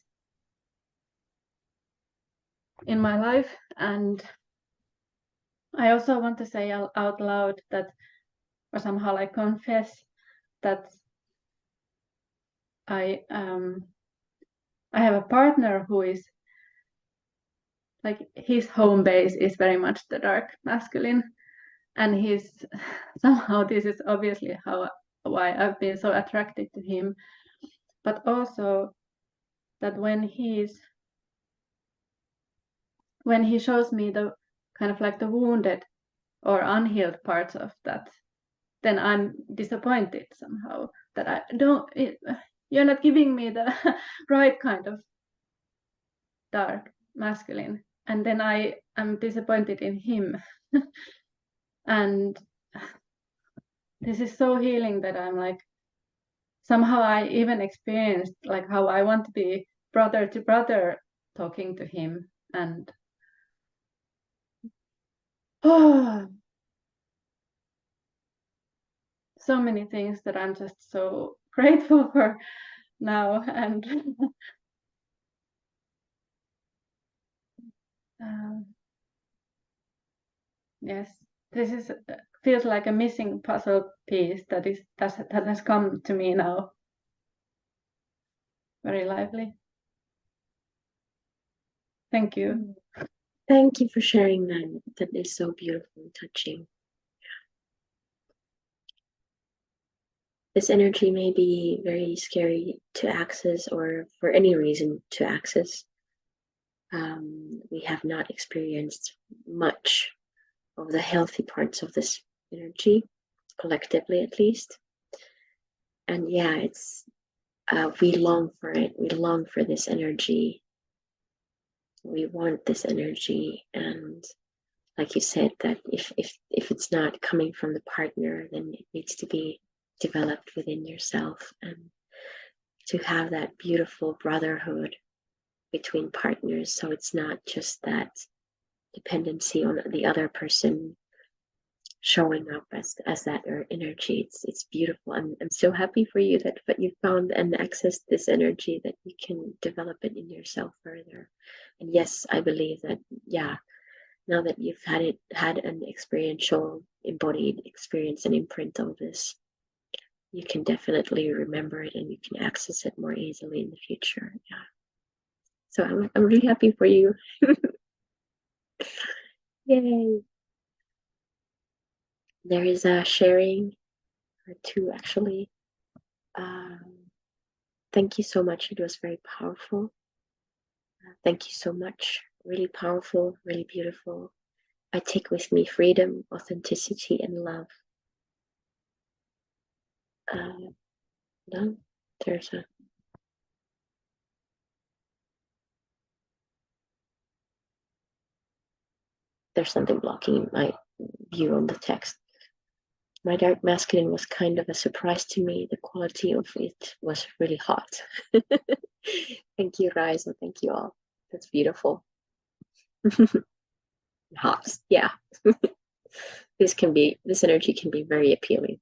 in my life. And I also want to say out loud that, or somehow like confess that I have a partner who is like, his home base is very much the dark masculine, and he's somehow, this is obviously why I've been so attracted to him, but also that when he shows me the kind of like the wounded or unhealed parts of that, then I'm disappointed somehow that you're not giving me the right kind of dark masculine, and then I am disappointed in him. And this is so healing that I'm like, somehow I even experienced like how I want to be brother to brother talking to him, and so many things that I'm just so grateful for now. And yes, this feels like a missing puzzle piece that has come to me now very lively. Thank you. Thank you for sharing that. That is so beautiful and touching. This energy may be very scary to access, or for any reason to access. We have not experienced much of the healthy parts of this energy, collectively at least. And yeah, it's we long for it. We long for this energy. We want this energy, and like you said, that if it's not coming from the partner, then it needs to be developed within yourself, and to have that beautiful brotherhood between partners, so it's not just that dependency on the other person showing up as that energy. It's beautiful. I'm so happy for you that you found and accessed this energy, that you can develop it in yourself further. And yes, I believe that, yeah, now that you've had an experiential embodied experience and imprint of this, you can definitely remember it and you can access it more easily in the future. Yeah. So I'm really happy for you. Yay. There is a sharing, or two actually. Thank you so much. It was very powerful. Thank you so much. Really powerful, really beautiful. I take with me freedom, authenticity, and love. No, there's a there's something blocking my view on the text. My dark masculine was kind of a surprise to me. The quality of it was really hot. Thank you, Rise, and thank you all. That's beautiful. Hot, yeah. This energy can be very appealing,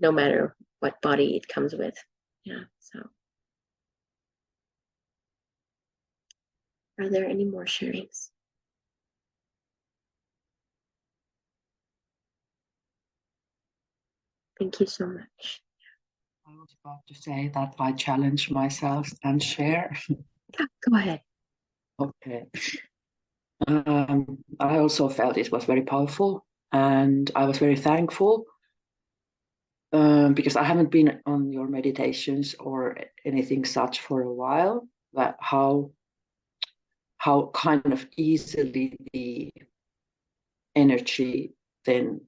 no matter what body it comes with. Yeah, so. Are there any more sharings? Thank you so much. I was about to say that I challenge myself and share. Yeah, go ahead. Okay. I also felt it was very powerful, and I was very thankful because I haven't been on your meditations or anything such for a while, but how kind of easily the energy then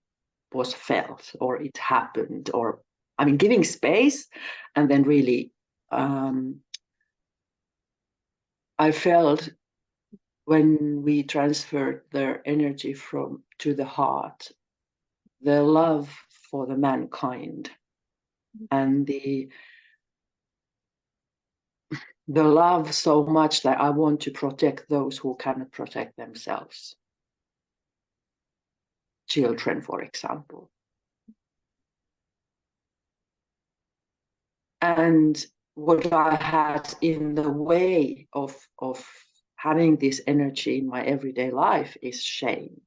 was felt, or it happened, or I mean, giving space, and then really I felt when we transferred their energy to the heart, the love for the mankind and the love so much that I want to protect those who cannot protect themselves. Children, for example. And what I had in the way of having this energy in my everyday life is shame.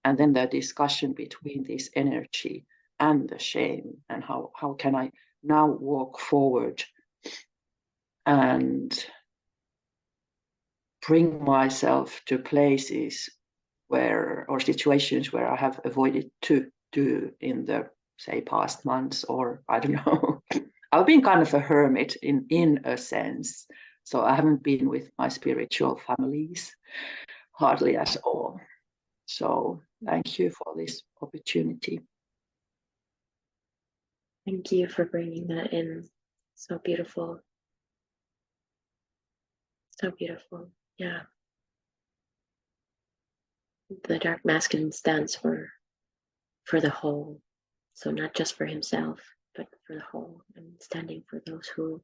And then the discussion between this energy and the shame, and how can I now walk forward and bring myself to places or situations where I have avoided to do in the, say, past months, or I don't know. I've been kind of a hermit in a sense. So I haven't been with my spiritual families hardly at all. So thank you for this opportunity. Thank you for bringing that in. So beautiful. So beautiful. Yeah. The dark masculine stands for the whole. So not just for himself, but for the whole, and standing for those who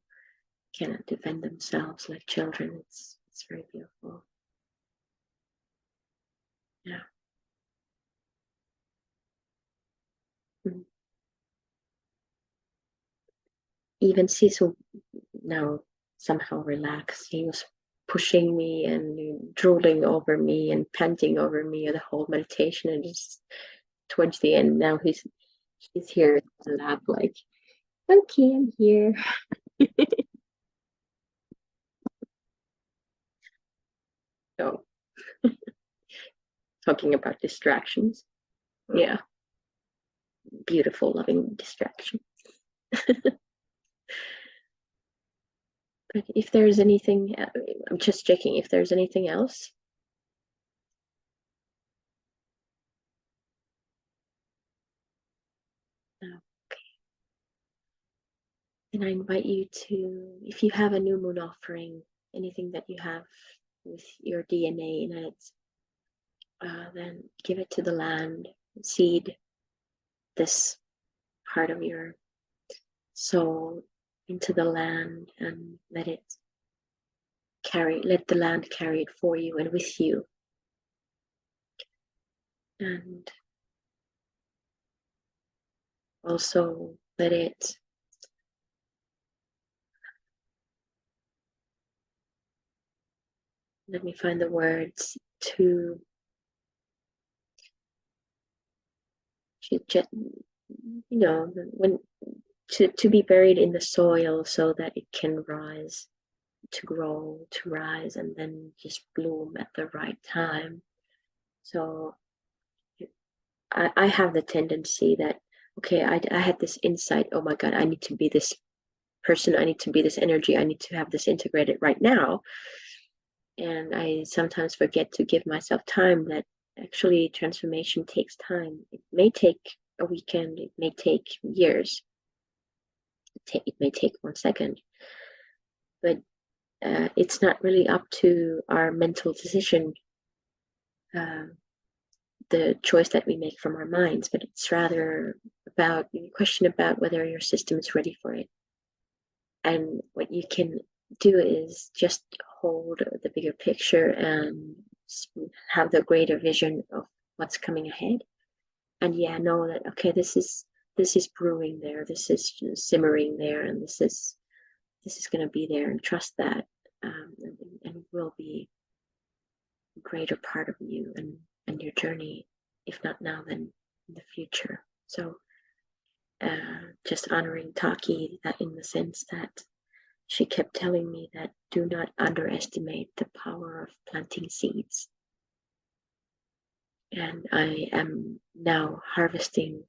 cannot defend themselves, like children. It's very beautiful. Yeah. Even Cecil now somehow relaxed. He was pushing me and drooling over me and panting over me the whole meditation, and just towards the end now he's here in the lab like, okay, I'm here. So talking about distractions. Yeah. Beautiful, loving distraction. But if there's anything, I'm just checking if there's anything else. Okay. And I invite you to, if you have a new moon offering, anything that you have with your DNA in it, then give it to the land, seed this part of your soul into the land, and let the land carry it for you and with you. And also let me find the words to when to be buried in the soil so that it can rise, to grow, to rise, and then just bloom at the right time. So I have the tendency that, okay, I had this insight, oh my God, I need to be this person, I need to be this energy, I need to have this integrated right now. And I sometimes forget to give myself time, that actually transformation takes time. It may take a weekend, it may take years, it may take 1 second, but it's not really up to our mental decision the choice that we make from our minds, but it's rather about a question about whether your system is ready for it. And what you can do is just hold the bigger picture and have the greater vision of what's coming ahead. And yeah, know that, okay, this is brewing there, this is simmering there, and this is going to be there, and trust that, and it will be a greater part of you and your journey, if not now, then in the future. So just honoring Taki, that in the sense that she kept telling me that do not underestimate the power of planting seeds. And I am now harvesting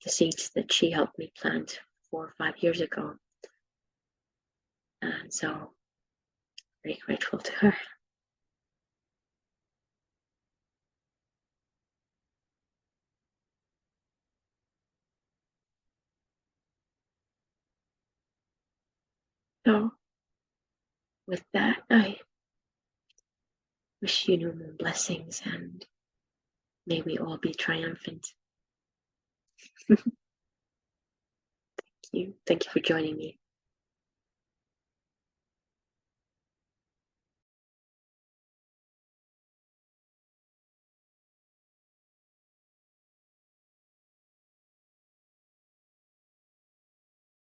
the seeds that she helped me plant 4 or 5 years ago. And so, very grateful to her. So, with that, I wish you new moon blessings, and may we all be triumphant. Thank you for joining me.